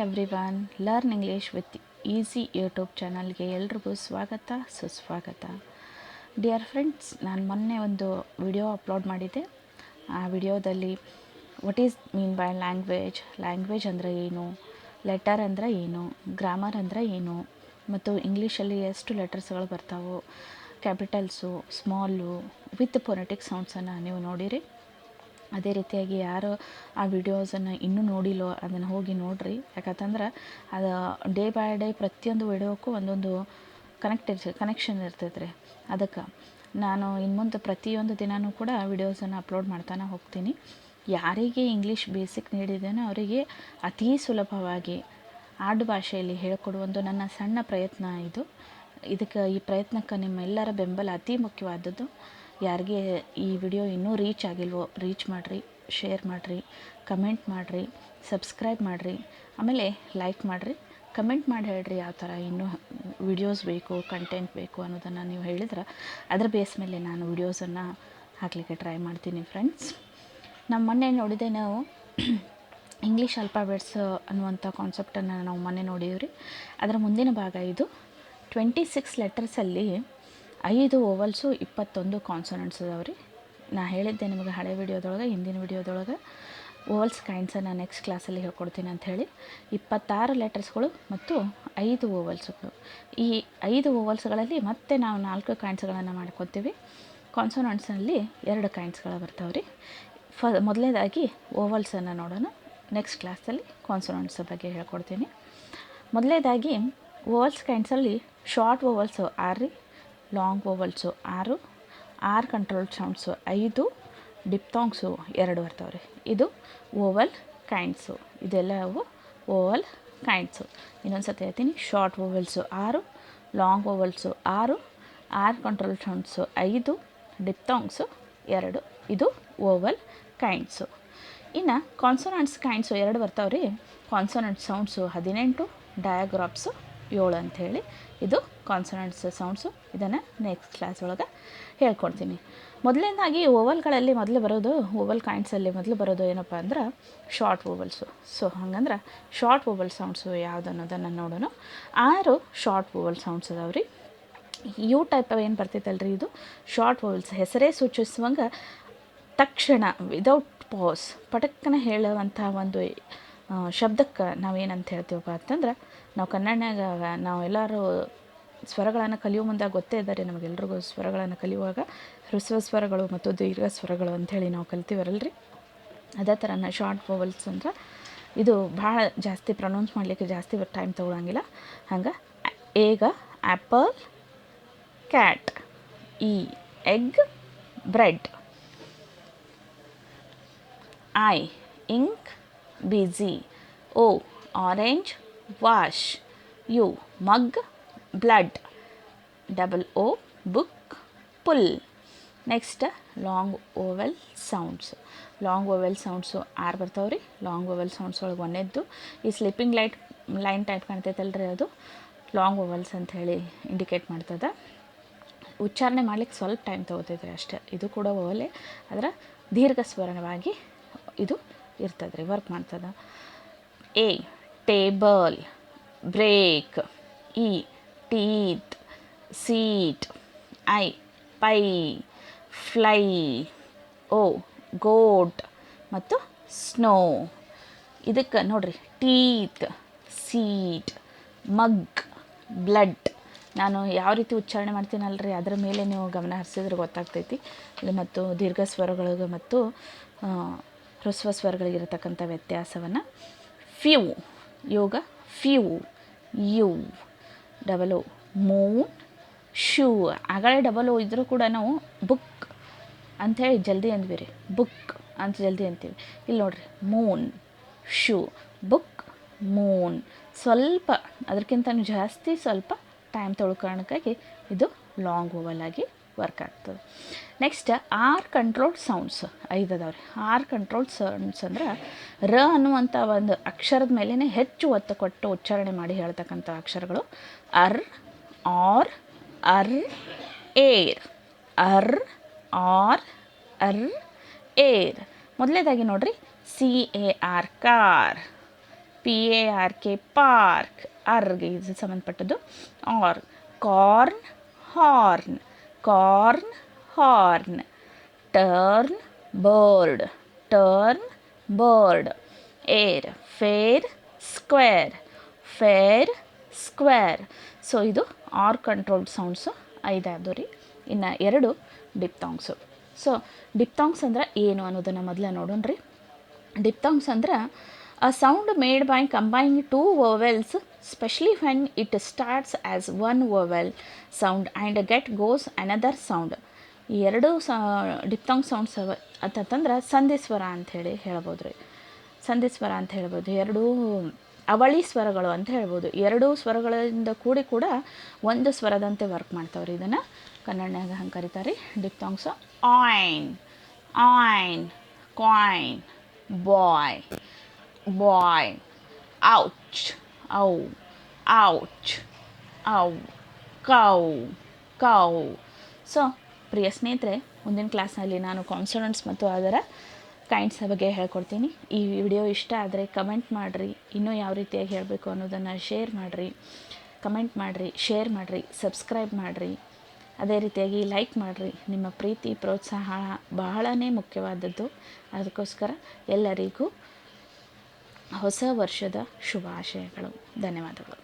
Everyone learn English with easy YouTube ಚಾನಲ್ಗೆ ಎಲ್ರಿಗೂ ಸ್ವಾಗತ ಸುಸ್ವಾಗತ. ಡಿಯರ್ ಫ್ರೆಂಡ್ಸ್, ನಾನು ಮೊನ್ನೆ ಒಂದು ವಿಡಿಯೋ ಅಪ್ಲೋಡ್ ಮಾಡಿದ್ದೆ. ಆ ವಿಡಿಯೋದಲ್ಲಿ what is mean by language ಅಂದರೆ ಏನು, ಲೆಟರ್ ಅಂದರೆ ಏನು, ಗ್ರಾಮರ್ ಅಂದರೆ ಏನು, ಮತ್ತು ಇಂಗ್ಲೀಷಲ್ಲಿ ಎಷ್ಟು ಲೆಟರ್ಸ್ಗಳು ಬರ್ತಾವೋ, ಕ್ಯಾಪಿಟಲ್ಸು, ಸ್ಮಾಲು ವಿತ್ ಫೊನೆಟಿಕ್ ಸೌಂಡ್ಸನ್ನು ನೀವು ನೋಡಿರಿ. ಅದೇ ರೀತಿಯಾಗಿ ಯಾರು ಆ ವಿಡಿಯೋಸನ್ನು ಇನ್ನೂ ನೋಡಿಲ್ಲೋ ಅದನ್ನು ಹೋಗಿ ನೋಡಿರಿ. ಯಾಕಂತಂದ್ರೆ ಅದು ಡೇ ಬೈ ಡೇ ಪ್ರತಿಯೊಂದು ವಿಡಿಯೋಕ್ಕೂ ಒಂದೊಂದು ಕನೆಕ್ಷನ್ ಇರ್ತೈತೆ ರೀ. ಅದಕ್ಕೆ ನಾನು ಇನ್ನು ಮುಂದೆ ಪ್ರತಿಯೊಂದು ದಿನವೂ ಕೂಡ ವಿಡಿಯೋಸನ್ನು ಅಪ್ಲೋಡ್ ಮಾಡ್ತಾನೆ ಹೋಗ್ತೀನಿ. ಯಾರಿಗೆ ಇಂಗ್ಲೀಷ್ ಬೇಸಿಕ್ ನೀಡಿದ್ದೇನೋ ಅವರಿಗೆ ಅತೀ ಸುಲಭವಾಗಿ ಆಡು ಭಾಷೆಯಲ್ಲಿ ಹೇಳಿಕೊಡುವ ಒಂದು ನನ್ನ ಸಣ್ಣ ಪ್ರಯತ್ನ ಇದು. ಈ ಪ್ರಯತ್ನಕ್ಕೆ ನಿಮ್ಮೆಲ್ಲರ ಬೆಂಬಲ ಅತಿ ಮುಖ್ಯವಾದದ್ದು. ಯಾರಿಗೆ ಈ ವಿಡಿಯೋ ಇನ್ನೂ ರೀಚ್ ಆಗಿಲ್ವೋ ರೀಚ್ ಮಾಡಿರಿ, ಶೇರ್ ಮಾಡಿರಿ, ಕಮೆಂಟ್ ಮಾಡಿರಿ, ಸಬ್ಸ್ಕ್ರೈಬ್ ಮಾಡಿರಿ, ಆಮೇಲೆ ಲೈಕ್ ಮಾಡಿರಿ, ಕಮೆಂಟ್ ಮಾಡಿ ಹೇಳ್ರಿ ಯಾವ ಥರ ಇನ್ನೂ ವಿಡಿಯೋಸ್ ಬೇಕು, ಕಂಟೆಂಟ್ ಬೇಕು ಅನ್ನೋದನ್ನು ನೀವು ಹೇಳಿದ್ರೆ ಅದರ ಬೇಸ್ ಮೇಲೆ ನಾನು ವಿಡಿಯೋಸನ್ನು ಹಾಕಲಿಕ್ಕೆ ಟ್ರೈ ಮಾಡ್ತೀನಿ. ಫ್ರೆಂಡ್ಸ್, ನಾವು ಮೊನ್ನೆ ನೋಡಿದೆ, ನಾವು ಇಂಗ್ಲೀಷ್ ಆಲ್ಫಾಬೆಟ್ಸ್ ಅನ್ನುವಂಥ ಕಾನ್ಸೆಪ್ಟನ್ನು ನಾವು ಮೊನ್ನೆ ನೋಡಿದ್ವಿ. ಅದರ ಮುಂದಿನ ಭಾಗ ಇದು. 26 ಲೆಟರ್ಸಲ್ಲಿ 5 ಓವಲ್ಸು 21 ಕಾನ್ಸೊನೆಂಟ್ಸ್ ಅದಾವೆ ರೀ. ನಾ ಹೇಳಿದ್ದೆ ನಿಮಗೆ ಹಳೆ ವಿಡಿಯೋದೊಳಗೆ, ಹಿಂದಿನ ವಿಡಿಯೋದೊಳಗೆ ಓವಲ್ಸ್ ಕೈಂಡ್ಸನ್ನು ನೆಕ್ಸ್ಟ್ ಕ್ಲಾಸಲ್ಲಿ ಹೇಳ್ಕೊಡ್ತೀನಿ ಅಂಥೇಳಿ. 26 ಲೆಟರ್ಸ್ಗಳು ಮತ್ತು 5 ಓವಲ್ಸ್ಗಳು. ಈ 5 ಓವಲ್ಸ್ಗಳಲ್ಲಿ ಮತ್ತೆ ನಾವು 4 ಕೈಂಡ್ಸ್ಗಳನ್ನು ಮಾಡ್ಕೊತೀವಿ. ಕಾನ್ಸೊನೆಂಟ್ಸ್ನಲ್ಲಿ 2 ಕೈಂಡ್ಸ್ಗಳು ಬರ್ತಾವೆ ರೀ. ಮೊದಲನೇದಾಗಿ ಓವಲ್ಸನ್ನು ನೋಡೋಣ. ನೆಕ್ಸ್ಟ್ ಕ್ಲಾಸಲ್ಲಿ ಕಾನ್ಸೊನೆಂಟ್ಸ್ ಬಗ್ಗೆ ಹೇಳ್ಕೊಡ್ತೀನಿ. ಮೊದಲನೇದಾಗಿ ಓವಲ್ಸ್ ಕೈಂಡ್ಸಲ್ಲಿ ಶಾರ್ಟ್ ಓವಲ್ಸು 6 ರೀ, long vowels 6, R controlled sounds 5, diphthongs 2 ಬರ್ತಾವೆ ರೀ. ಇದು ಓವಲ್ ಕೈಂಡ್ಸು. ಇದೆಲ್ಲವು ಓವಲ್ ಕೈಂಡ್ಸು. ಇನ್ನೊಂದು ಸತಿ ಹೇಳ್ತೀನಿ. Short vowels 6, long vowels 6, R controlled sounds 5, diphthongs 2. ಇದು ಓವಲ್ ಕೈಂಡ್ಸು. ಇನ್ನು ಕಾನ್ಸೊನೆಂಟ್ಸ್ ಕೈಂಡ್ಸು 2 ಬರ್ತಾವೆ ರೀ. ಕಾನ್ಸೊನೆಂಟ್ ಸೌಂಡ್ಸು 18, ಡಯಾಗ್ರಾಫ್ಸು 7 ಅಂಥೇಳಿ. ಇದು ಕಾನ್ಸೊನೆಂಟ್ಸ್ ಸೌಂಡ್ಸು. ಇದನ್ನು ನೆಕ್ಸ್ಟ್ ಕ್ಲಾಸ್ ಒಳಗೆ ಹೇಳ್ಕೊಡ್ತೀನಿ. ಮೊದಲನೇದಾಗಿ ಓವಲ್ಗಳಲ್ಲಿ ಓವಲ್ ಕೈಂಡ್ಸಲ್ಲಿ ಮೊದಲು ಬರೋದು ಏನಪ್ಪ ಅಂದ್ರೆ ಶಾರ್ಟ್ ಓವಲ್ಸು. ಸೊ ಹಂಗಂದ್ರೆ ಶಾರ್ಟ್ ಓವಲ್ ಸೌಂಡ್ಸು ಯಾವುದು ಅನ್ನೋದನ್ನು ನೋಡೋಣ. 6 ಶಾರ್ಟ್ ಓವಲ್ ಸೌಂಡ್ಸ್ ಅದಾವೆ ರೀ. ಯು ಟೈಪ್ ಏನು ಬರ್ತೈತಲ್ರಿ, ಇದು ಶಾರ್ಟ್ ಓವಲ್ಸ್. ಹೆಸರೇ ಸೂಚಿಸುವಂಗೆ ತಕ್ಷಣ ವಿದೌಟ್ ಪಾಸ್ ಪಟಕ್ಕನ ಹೇಳುವಂಥ ಒಂದು ಶಬ್ದಕ್ಕೆ ನಾವೇನಂತ ಹೇಳ್ತೀವಪ್ಪ ಅಂತಂದ್ರೆ, ನಾವು ಕನ್ನಡನಾಗ ನಾವೆಲ್ಲರೂ ಸ್ವರಗಳನ್ನು ಕಲಿಯೋ ಮುಂದೆ ಗೊತ್ತೇ ಇದ್ದಾರೆ ನಮಗೆಲ್ರಿಗೂ. ಸ್ವರಗಳನ್ನು ಕಲಿಯುವಾಗ ಹ್ರಸ್ವ ಸ್ವರಗಳು ಮತ್ತು ದೀರ್ಘ ಸ್ವರಗಳು ಅಂಥೇಳಿ ನಾವು ಕಲಿತೀವರಲ್ರಿ. ಅದೇ ಥರನ ಶಾರ್ಟ್ ಓವಲ್ಸ್ ಅಂದ್ರೆ ಇದು ಭಾಳ ಜಾಸ್ತಿ ಪ್ರೊನೌನ್ಸ್ ಮಾಡಲಿಕ್ಕೆ ಜಾಸ್ತಿ ಟೈಮ್ ತೊಗೊಳಂಗಿಲ್ಲ. ಹಂಗೆ ಈಗ apple, cat, E egg, bread, I ink, busy, O orange, wash, U mug, blood, double O book, pull. Next long vowel sounds. Long vowel sounds 6 ಬರ್ತಾವೆ ರೀ. ಲಾಂಗ್ ಓವೆಲ್ ಸೌಂಡ್ಸ್ ಒಳಗೆ ಒಂದೇದ್ದು ಈ ಸ್ಲೀಪಿಂಗ್ ಲೈನ್ ಟೈಪ್ ಕಾಣ್ತೈತಲ್ರಿ, ಅದು long vowels ಅಂಥೇಳಿ indicate ಮಾಡ್ತದೆ. ಉಚ್ಚಾರಣೆ ಮಾಡ್ಲಿಕ್ಕೆ ಸ್ವಲ್ಪ ಟೈಮ್ ತೊಗೋತೈತೆ ರೀ ಅಷ್ಟೇ. ಇದು ಕೂಡ ಓವಲೇ, ಅದರ ದೀರ್ಘ ಸ್ವರವಾಗಿ ಇದು ಇರ್ತದೆ ರೀ, ವರ್ಕ್ ಮಾಡ್ತದೆ. A table, break, E teeth, seat, I pie, fly, O goat ಮತ್ತು ಸ್ನೋ. ಇದಕ್ಕೆ ನೋಡಿರಿ, ಟೀತ್, ಸೀಟ್, ಮಗ್, ಬ್ಲಡ್. ನಾನು ಯಾವ ರೀತಿ ಉಚ್ಚಾರಣೆ ಮಾಡ್ತೀನಲ್ರಿ ಅದರ ಮೇಲೆ ನೀವು ಗಮನ ಹರಿಸಿದ್ರೆ ಗೊತ್ತಾಗ್ತೈತಿ. ಮತ್ತು ದೀರ್ಘ ಸ್ವರಗಳಿಗೆ ಮತ್ತು ಹ್ರಸ್ವ ಸ್ವರಗಳಿಗಿರತಕ್ಕಂಥ ವ್ಯತ್ಯಾಸವನ್ನು. ಫ್ಯೂ, ಯೋಗ few, you, double O, moon, shoe. ಆಗಲೇ ಡಬಲ್ ಓ ಇದ್ದರೂ ಕೂಡ ನಾವು ಬುಕ್ ಅಂಥೇಳಿ ಜಲ್ದಿ ಅಂದ್ವಿ ರೀ, ಬುಕ್ ಅಂತ ಜಲ್ದಿ ಅಂತೀವಿ. ಇಲ್ಲಿ ನೋಡಿರಿ, ಮೂನ್, ಶೂ, ಬುಕ್, ಮೂನ್. ಸ್ವಲ್ಪ ಅದಕ್ಕಿಂತ ಜಾಸ್ತಿ ಸ್ವಲ್ಪ ಟೈಮ್ ತೊಳ್ಕೊಳ್ಳೋಕ್ಕಾಗಿ ಇದು ಲಾಂಗ್ ಓವಲ್ ಆಗಿ ವರ್ಕ್ ಆಗ್ತದೆ. ನೆಕ್ಸ್ಟ್ ಆರ್ ಕಂಟ್ರೋಲ್ ಸೌಂಡ್ಸ್ 5 ಅದಾವೆ ರೀ. ಆರ್ ಕಂಟ್ರೋಲ್ ಸೌಂಡ್ಸ್ ಅಂದ್ರೆ ರ ಅನ್ನುವಂಥ ಒಂದು ಅಕ್ಷರದ ಮೇಲೇ ಹೆಚ್ಚು ಒತ್ತು ಕೊಟ್ಟು ಉಚ್ಚಾರಣೆ ಮಾಡಿ ಹೇಳ್ತಕ್ಕಂಥ ಅಕ್ಷರಗಳು. ಅರ್, ಆರ್, ಅರ್, ಏರ್, ಅರ್, ಆರ್, ಅರ್, ಏರ್. ಮೊದಲನೇದಾಗಿ ನೋಡಿರಿ, CAR ಕಾರ್, PARK, ಪಾರ್ಕ್, ಆರ್ಗೆ ಇದು ಸಂಬಂಧಪಟ್ಟದ್ದು. ಆರ್, corn, horn, corn, horn. Turn, bird, turn, bird. Air, fair, square, fair, square. So ಇದು ಆರ್ ಕಂಟ್ರೋಲ್ಡ್ ಸೌಂಡ್ಸು 5 ಆದವು ರೀ. ಇನ್ನು 2 ಡಿಪ್ತಾಂಗ್ಸು. ಸೊ ಡಿಪ್ತಾಂಗ್ಸ್ ಅಂದ್ರೆ ಏನು ಅನ್ನೋದನ್ನು ಮೊದಲೇ ನೋಡೋಣ ರೀ. ಡಿಪ್ತಾಂಗ್ಸ್ ಅಂದ್ರೆ a sound made by combining two vowels, especially when it starts as one vowel sound and get goes another sound. ಈ ಎರಡು ಡಿಪ್ತಾಂಗ್ ಸೌಂಡ್ಸ್ ಅಂತಂದ್ರೆ ಸಂಧಿಸ್ವರ ಅಂಥೇಳಿ ಹೇಳ್ಬೋದು ರೀ. ಸಂಧಿಸ್ವರ ಅಂತ ಹೇಳ್ಬೋದು. ಎರಡೂ ಅವಳಿ ಸ್ವರಗಳು ಅಂತ ಹೇಳ್ಬೋದು. ಎರಡೂ ಸ್ವರಗಳಿಂದ ಕೂಡಿ ಕೂಡ ಒಂದು ಸ್ವರದಂತೆ ವರ್ಕ್ ಮಾಡ್ತಾವ್ರಿ. ಇದನ್ನು ಕನ್ನಡನಾಗ ಹಂಗೆ ಕರೀತಾರೆ ರೀ ಡಿಪ್ತಾಂಗ್ಸು. ಆಯ್ನ್, ಆಯ್ನ್, coin, boy, boy. Ouch, ow, ouch, ow, cow, ಕೌ. ಸೊ ಪ್ರಿಯ ಸ್ನೇಹಿತರೆ, ಮುಂದಿನ ಕ್ಲಾಸ್ನಲ್ಲಿ ನಾನು ಕಾನ್ಸೋನೆಂಟ್ಸ್ ಮತ್ತು ಅದರ ಕೈಂಡ್ಸ್ ಬಗ್ಗೆ ಹೇಳ್ಕೊಡ್ತೀನಿ. ಈ ವಿಡಿಯೋ ಇಷ್ಟ ಆದರೆ ಕಮೆಂಟ್ ಮಾಡಿರಿ. ಇನ್ನೂ ಯಾವ ರೀತಿಯಾಗಿ ಹೇಳಬೇಕು ಅನ್ನೋದನ್ನು ಶೇರ್ ಮಾಡಿರಿ, ಕಮೆಂಟ್ ಮಾಡಿರಿ, ಶೇರ್ ಮಾಡಿರಿ, ಸಬ್ಸ್ಕ್ರೈಬ್ ಮಾಡಿರಿ. ಅದೇ ರೀತಿಯಾಗಿ ಲೈಕ್ ಮಾಡಿರಿ. ನಿಮ್ಮ ಪ್ರೀತಿ ಪ್ರೋತ್ಸಾಹ ಬಹಳನೇ ಮುಖ್ಯವಾದದ್ದು. ಅದಕ್ಕೋಸ್ಕರ ಎಲ್ಲರಿಗೂ ಹೊಸ ವರ್ಷದ ಶುಭಾಶಯಗಳು. ಧನ್ಯವಾದಗಳು.